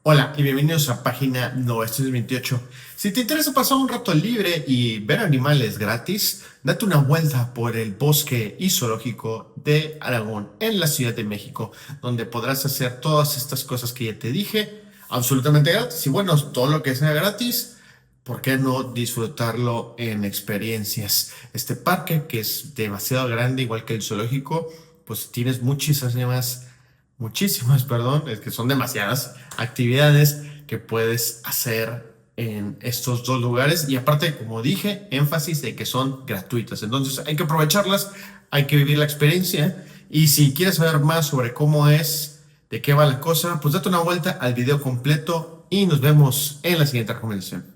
Hola y bienvenidos a página 928. Si te interesa pasar un rato libre y ver animales gratis, date una vuelta por el bosque y zoológico de Aragón en la Ciudad de México, donde podrás hacer todas estas cosas que ya te dije, absolutamente gratis. Y bueno, todo lo que sea gratis, ¿por qué no disfrutarlo en experiencias? Este parque, que es demasiado grande, igual que el zoológico, pues tienes muchísimas, perdón, es que son demasiadas actividades que puedes hacer en estos dos lugares y aparte, como dije, énfasis de que son gratuitas. Entonces hay que aprovecharlas, hay que vivir la experiencia y si quieres saber más sobre cómo es, de qué va la cosa, pues date una vuelta al video completo y nos vemos en la siguiente recomendación.